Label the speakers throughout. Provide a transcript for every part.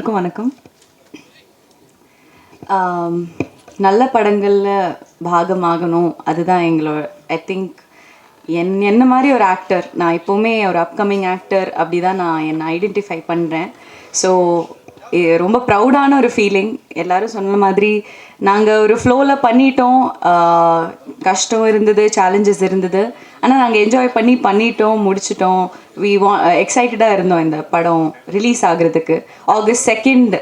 Speaker 1: எல்லாருக்கும் வணக்கம். நல்ல படங்களில் பாகமாகணும், அதுதான் எங்களோட. ஐ திங்க் என்ன மாதிரி ஒரு ஆக்டர், நான் எப்போவுமே ஒரு அப்கமிங் ஆக்டர் அப்படி தான் நான் என்னை ஐடென்டிஃபை பண்ணுறேன். ஸோ ரொம்ப ப்ரௌடான ஒரு ஃபீலிங். எல்லோரும் சொன்ன மாதிரி நாங்கள் ஒரு ஃப்ளோவில் பண்ணிட்டோம். கஷ்டம் இருந்தது, சேலஞ்சஸ் இருந்தது, ஆனால் நாங்கள் என்ஜாய் பண்ணிட்டோம், முடிச்சிட்டோம். எக்ஸைட்டடாக இருந்தோம் இந்த படம் ரிலீஸ் ஆகுறதுக்கு. ஆகஸ்ட் 2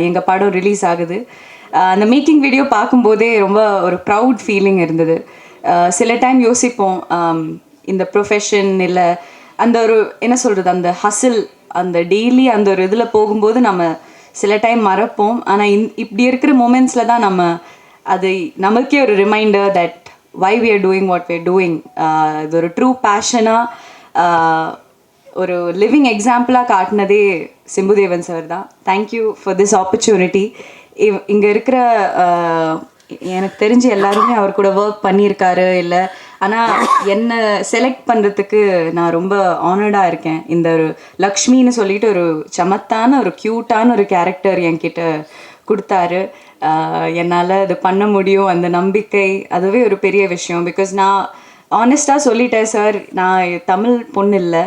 Speaker 1: எங்கள் படம் ரிலீஸ் ஆகுது. அந்த மேக்கிங் வீடியோ பார்க்கும்போதே ரொம்ப ஒரு ப்ரவுட் ஃபீலிங் இருந்தது. சில டைம் யோசிப்போம், இந்த ப்ரொஃபஷன் இல்லை அந்த ஒரு என்ன சொல்கிறது, அந்த ஹசில், அந்த டெய்லி அந்த ஒரு இதில் போகும்போது நம்ம சில டைம் மறப்போம். ஆனால் இப்படி இருக்கிற மூமெண்ட்ஸில் தான் நம்ம அது நமக்கே ஒரு reminder that why we are doing what we are doing. இது ஒரு ட்ரூ பேஷனாக ஒரு லிவிங் எக்ஸாம்பிளாக காட்டினதே சிம்புதேவன் சார் தான். Thank you for this opportunity. இங்கே இருக்கிற எனக்கு தெரிஞ்சு எல்லாருமே அவர் கூட ஒர்க் பண்ணியிருக்காரு இல்லை, ஆனால் என்னை செலக்ட் பண்ணுறதுக்கு நான் ரொம்ப ஆனர்டாக இருக்கேன். இந்த ஒரு லக்ஷ்மின்னு சொல்லிட்டு ஒரு சமத்தான ஒரு க்யூட்டான ஒரு கேரக்டர் என்கிட்ட கொடுத்தாரு. என்னால் இது பண்ண முடியும், அந்த நம்பிக்கை அதுவே ஒரு பெரிய விஷயம். பிகாஸ் நான் ஆனஸ்டாக சொல்லிட்டேன் சார், நான் தமிழ் பொண்ணு இல்லை,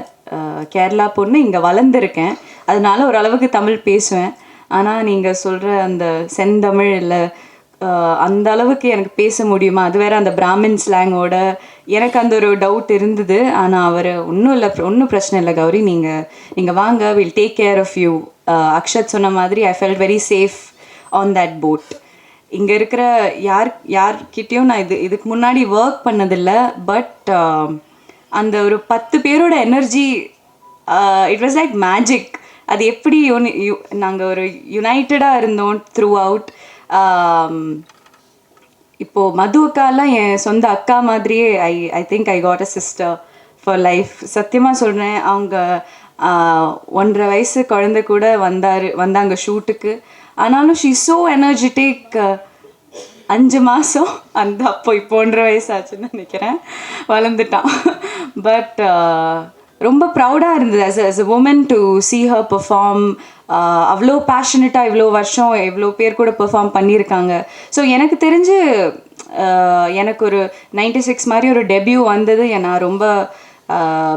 Speaker 1: கேரளா பொண்ணு, இங்கே வளர்ந்துருக்கேன், அதனால ஓரளவுக்கு தமிழ் பேசுவேன். ஆனால் நீங்கள் சொல்கிற அந்த செந்தமிழ் இல்லை, அந்த அளவுக்கு எனக்கு பேச முடியுமா, அது வேறு அந்த பிராமின் ஸ்லாங்கோட, எனக்கு அந்த ஒரு டவுட் இருந்தது. ஆனால் அவர் ஒன்றும் பிரச்சனை இல்லை கௌரி, நீங்கள் வாங்க, will take care of you. Akshat சொன்ன மாதிரி I felt very safe on that boat. இங்கே இருக்கிற யார்கிட்டையும் நான் இதுக்கு முன்னாடி ஒர்க் பண்ணதில்லை. பட் அந்த ஒரு 10 பேரோட energy, it was like magic. அது எப்படி நாங்கள் ஒரு யுனைட்டடாக இருந்தோம் த்ரூ அவுட். இப்போது மதுவுக்காலாம் என் சொந்த அக்கா மாதிரியே I think I got a sister for life. சத்தியமாக சொல்கிறேன். அவங்க 1.5 வயசு குழந்தை கூட வந்தாங்க ஷூட்டுக்கு. ஆனாலும் ஷீ ஸோ எனர்ஜெட்டிக். 5 மாதம் அப்போ இப்போ 1.5 வயசு ஆச்சுன்னு நினைக்கிறேன், வளர்ந்துட்டான். பட் ரொம்ப ப்ரௌடாக இருந்தது as a woman to see her perform. அவ்வளோ பேஷனட்டாக இவ்வளோ வருஷம் எவ்வளோ பேர் கூட பெர்ஃபார்ம் பண்ணியிருக்காங்க. ஸோ எனக்கு தெரிஞ்சு எனக்கு ஒரு 96 மாதிரி ஒரு டெபியூ வந்தது, நான் ரொம்ப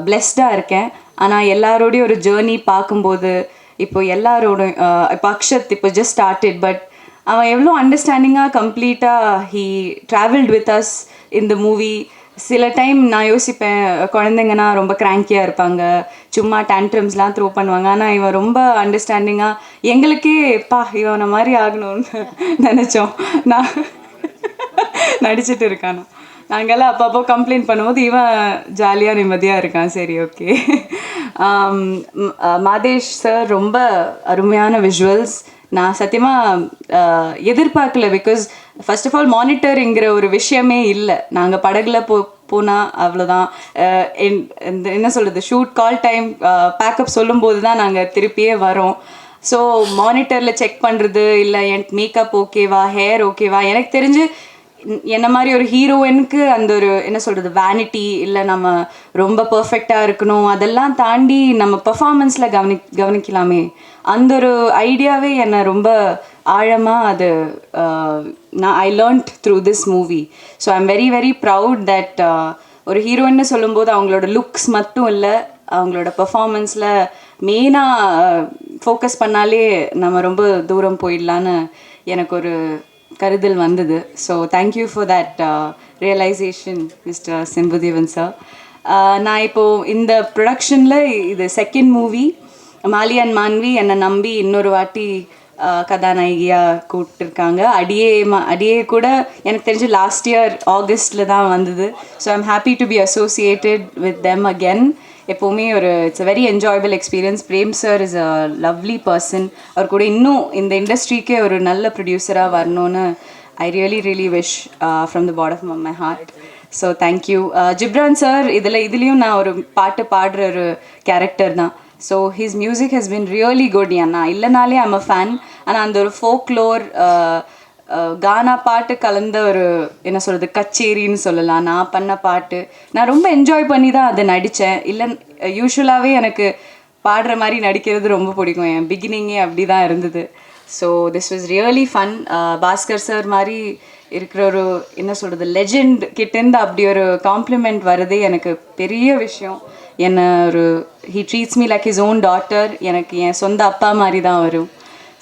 Speaker 1: பிளெஸ்டாக இருக்கேன். ஆனால் எல்லாரோடையும் ஒரு ஜேர்னி பார்க்கும்போது இப்போ எல்லாரோட இப்போ அக்ஷத் இப்போ ஜஸ்ட் ஸ்டார்டட், பட் அவன் எவ்வளோ அண்டர்ஸ்டாண்டிங்காக கம்ப்ளீட்டாக he travelled with us in the movie. சில டைம் நான் யோசிப்பேன், குழந்தைங்கன்னா ரொம்ப கிராங்கியாக இருப்பாங்க, சும்மா டேண்ட்ரம்ஸ்லாம் த்ரோ பண்ணுவாங்க. ஆனால் இவன் ரொம்ப அண்டர்ஸ்டாண்டிங்காக, எங்களுக்கே இவனை மாதிரி ஆகணும்னு நினச்சோம். நான் நடிச்சிட்டு இருக்கானா, நாங்கள்லாம் அப்பப்போ கம்ப்ளைண்ட் பண்ணும்போது இவன் ஜாலியாக நிம்மதியாக இருக்கான். சரி, ஓகே. மாதேஷ் சார் ரொம்ப அருமையான விஷுவல்ஸ். நான் சத்தியமாக எதிர்பார்க்கல. பிகாஸ் ஃபர்ஸ்ட் ஆஃப் ஆல் மானிட்டருங்கிற ஒரு விஷயமே இல்லை. நாங்கள் படகுல போனால் அவ்வளோதான். என்ன சொல்கிறது, ஷூட் கால் டைம் பேக்கப் சொல்லும்போது தான் நாங்கள் திருப்பியே வரோம். ஸோ மானிட்டரில் செக் பண்ணுறது இல்லை, என் மேக்கப் ஓகேவா, ஹேர் ஓகேவா. எனக்கு தெரிஞ்சு என்ன மாதிரி ஒரு ஹீரோயினுக்கு அந்த ஒரு என்ன சொல்கிறது வேனிட்டி இல்லை, நம்ம ரொம்ப பர்ஃபெக்டாக இருக்கணும், அதெல்லாம் தாண்டி நம்ம பர்ஃபார்மன்ஸில் கவனிக்கலாமே, அந்த ஒரு ஐடியாவே என்னை ரொம்ப ஆழமாக அது நான் I learned through this movie. So I am very very proud that ஒரு ஹீரோயின்னு சொல்லும்போது அவங்களோட லுக்ஸ் மட்டும் இல்லை, அவங்களோட பர்ஃபார்மன்ஸில் மெயினாக ஃபோக்கஸ் பண்ணாலே நம்ம ரொம்ப தூரம் போயிடலான்னு எனக்கு ஒரு கருதல் வந்தது. So thank you for that realization mister Simbudevan sir. நான் இப்போது இந்த ப்ரொடக்ஷனில் இது 2nd movie. Mali and Manvi என்னை நம்பி இன்னொரு வாட்டி கதாநாயகியாக கூப்பிட்டுருக்காங்க. அடியே கூட எனக்கு தெரிஞ்சு லாஸ்ட் இயர் ஆகஸ்டில் தான் வந்தது. So I am happy to be associated with them again. எப்போவுமே it's a very enjoyable experience. Prem sir is a lovely person. அவர் கூட இன்னும் இந்த இண்டஸ்ட்ரிக்கே ஒரு நல்ல ப்ரொடியூசராக வரணும்னு I really wish from the bottom of my heart. So thank you. Ghibran sir இதுலேயும் நான் ஒரு பாட்டு பாடுற ஒரு கேரக்டர் தான். So his music has been really good. நான் இல்லைனாலே ஐம் அ ஃபேன். ஆனால் அந்த ஒரு ஃபோக்லோர் கானா பாட்டு கலந்த ஒரு என்ன சொல்கிறது கச்சேரின்னு சொல்லலாம். நான் பண்ண பாட்டு நான் ரொம்ப என்ஜாய் பண்ணி தான் அதை நடித்தேன். இல்லை யூஸ்வலாகவே எனக்கு பாடுற மாதிரி நடிக்கிறது ரொம்ப பிடிக்கும். என் பிகினிங்கே அப்படி தான் இருந்தது. So this was really fun. Bhaskar sir மாதிரி இருக்கிற ஒரு என்ன சொல்கிறது லெஜெண்ட் கிட்டேருந்து அப்படி ஒரு காம்ப்ளிமெண்ட் வர்றதே எனக்கு பெரிய விஷயம். என்னை ஒரு he treats me like his own daughter. எனக்கு என் சொந்த அப்பா மாதிரி தான் வரும்.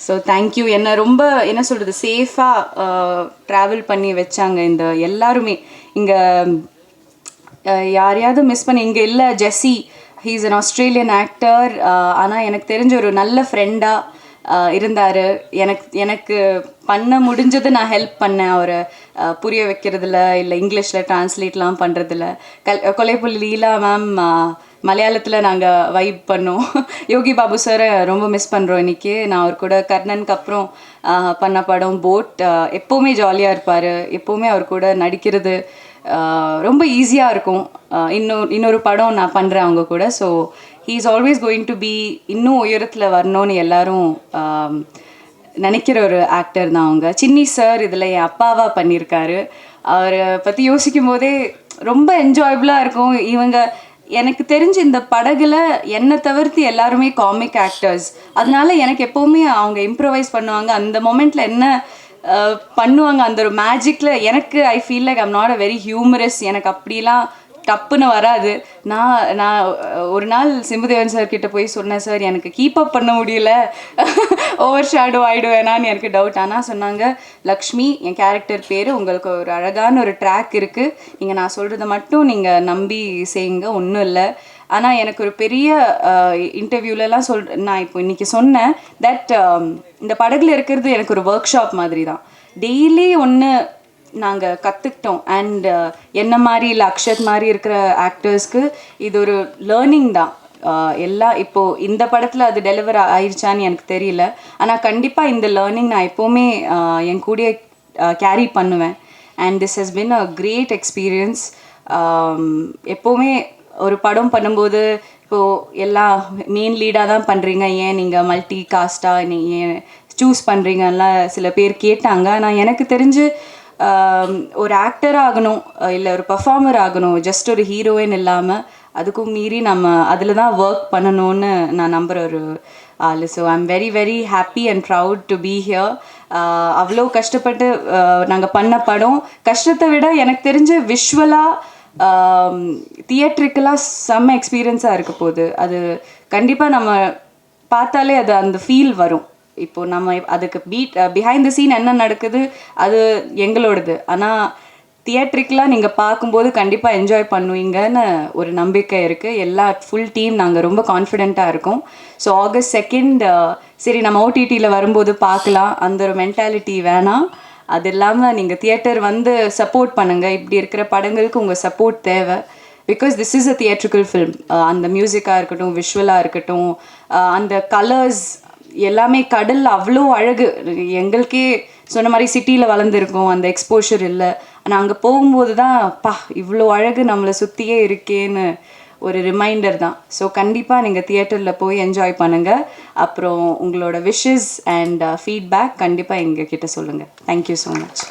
Speaker 1: So thank you. என்னை ரொம்ப என்ன சொல்கிறது சேஃபாக ட்ராவல் பண்ணி வச்சாங்க இந்த எல்லாருமே. இங்கே யாரையாவது மிஸ் பண்ணி இங்கே இல்லை. Jessie, he is an Australian actor. ஆனால் எனக்கு தெரிஞ்ச ஒரு நல்ல ஃப்ரெண்டாக இருந்தார். எனக்கு பண்ண முடிஞ்சது நான் ஹெல்ப் பண்ணேன் அவரை புரிய வைக்கிறதுல, இல்லை இங்கிலீஷில் ட்ரான்ஸ்லேட்லாம் பண்ணுறதில்ல. கொலைப்புள்ளி லீலா மேம் மலையாளத்தில் நாங்கள் வைப் பண்ணோம். யோகி பாபு சாரை ரொம்ப மிஸ் பண்ணுறோம் இன்றைக்கி. நான் அவர் கூட கர்ணனுக்கு அப்புறம் பண்ண படம் போட். எப்போவுமே ஜாலியாக இருப்பார். எப்போவுமே அவர் கூட நடிக்கிறது ரொம்ப ஈஸியாக இருக்கும். இன்னொரு படம் நான் பண்ணுறேன் அவங்க கூட. So he is always going to be இன்னும் உயரத்தில் வரணும்னு எல்லாரும் நினைக்கிற ஒரு ஆக்டர் தான் அவங்க. சின்னி சார் இதில் என் அப்பாவாக பண்ணியிருக்காரு. அவரை பற்றி யோசிக்கும் போதே ரொம்ப என்ஜாயபுளாக இருக்கும். இவங்க எனக்கு தெரிஞ்சு இந்த படகுல என்னை தவிர்த்து எல்லாருமே காமிக் ஆக்டர்ஸ். அதனால எனக்கு எப்போவுமே அவங்க இம்ப்ரவைஸ் பண்ணுவாங்க. அந்த மொமெண்ட்டில் என்ன பண்ணுவாங்க அந்த ஒரு மேஜிக்கில் எனக்கு I feel like I'm not a very humorous. எனக்கு அப்படிலாம் டப்புன்னு வராது. நான் ஒரு நாள் சிம்புதேவன் சார் கிட்ட போய் சொன்னேன், சார் எனக்கு கீப் அப் பண்ண முடியல, ஓவர் ஷேடோ ஆகிடுவேனான்னு எனக்கு டவுட். ஆனால் சொன்னாங்க, லக்ஷ்மி என் கேரக்டர் பேர், உங்களுக்கு ஒரு அழகான ஒரு ட்ராக் இருக்குது, நீங்கள் நான் சொல்கிறத மட்டும் நீங்கள் நம்பி செய்யுங்க, ஒன்றும் இல்லை. ஆனால் எனக்கு ஒரு பெரிய இன்டர்வியூலலாம் நான் இப்போ இன்றைக்கி சொன்னேன் தட் இந்த படகுல இருக்கிறது எனக்கு ஒரு ஒர்க் ஷாப் மாதிரி தான். டெய்லி ஒன்று நாங்கள் கற்றுக்கிட்டோம். அண்ட் என்ன மாதிரி இல்லை அக்ஷத் மாதிரி இருக்கிற ஆக்டர்ஸ்க்கு இது ஒரு லேர்னிங் தான். எல்லாம் இப்போது இந்த படத்தில் அது டெலிவர் ஆயிடுச்சான்னு எனக்கு தெரியல. ஆனால் கண்டிப்பாக இந்த லேர்னிங் நான் எப்போவுமே என் கூடிய கேரி பண்ணுவேன். And this has been a great experience. எப்போவுமே ஒரு படம் பண்ணும்போது இப்போது எல்லாம் மெயின் லீடாக தான் பண்ணுறீங்க, ஏன் நீங்கள் மல்டி காஸ்ட்டாக ஏன் சூஸ் பண்ணுறீங்கலாம் சில பேர் கேட்டாங்க. ஆனால் எனக்கு தெரிஞ்சு ஒரு ஆக்டர் ஆகணும், இல்லை ஒரு பர்ஃபார்மர் ஆகணும், ஜஸ்ட் ஒரு ஹீரோயின் இல்லாமல் அதுக்கும் மீறி நம்ம அதில் தான் ஒர்க் பண்ணணும்னு நான் நம்புகிற ஒரு ஆள். So I am very very happy and proud to be here. அவ்வளோ கஷ்டப்பட்டு நாங்கள் பண்ண படம், கஷ்டத்தை விட எனக்கு தெரிஞ்ச விஷுவலாக தியேட்ரிக்கலாக செம்ம எக்ஸ்பீரியன்ஸாக இருக்க போகுது. அது கண்டிப்பாக நம்ம பார்த்தாலே அது அந்த ஃபீல் வரும். இப்போது நம்ம அதுக்கு பிஹைண்ட் த சீன் என்ன நடக்குது அது எங்களோடது. ஆனால் தியேட்ரிக்கலாக நீங்கள் பார்க்கும்போது கண்டிப்பாக என்ஜாய் பண்ணுவீங்கன்னு ஒரு நம்பிக்கை இருக்குது. எல்லா ஃபுல் டீம் நாங்கள் ரொம்ப கான்ஃபிடெண்ட்டாக இருக்கோம். ஸோ August 2 சரி நம்ம ஓடிடியில் வரும்போது பார்க்கலாம், அந்த ஒரு மென்டாலிட்டி வேணாம். அது இல்லாமல் நீங்கள் தியேட்டர் வந்து சப்போர்ட் பண்ணுங்கள். இப்படி இருக்கிற படங்களுக்கு உங்கள் சப்போர்ட் தேவை. Because this is a theatrical film. அந்த மியூசிக்காக இருக்கட்டும், விஷுவலாக இருக்கட்டும், அந்த கலர்ஸ் எல்லாமே கடல் அவ்வளோ அழகு. எங்களுக்கே சொன்ன மாதிரி சிட்டியில் வளர்ந்துருக்கோம், அந்த எக்ஸ்போஷர் இல்லை. ஆனால் அங்கே போகும்போது தான் இவ்வளோ அழகு நம்மளை சுற்றியே இருக்கேன்னு ஒரு ரிமைண்டர் தான். ஸோ கண்டிப்பாக நீங்கள் தியேட்டரில் போய் என்ஜாய் பண்ணுங்கள். அப்புறம் உங்களோட விஷஸ் அண்ட் ஃபீட்பேக் கண்டிப்பாக எங்ககிட்ட சொல்லுங்கள். Thank you so much.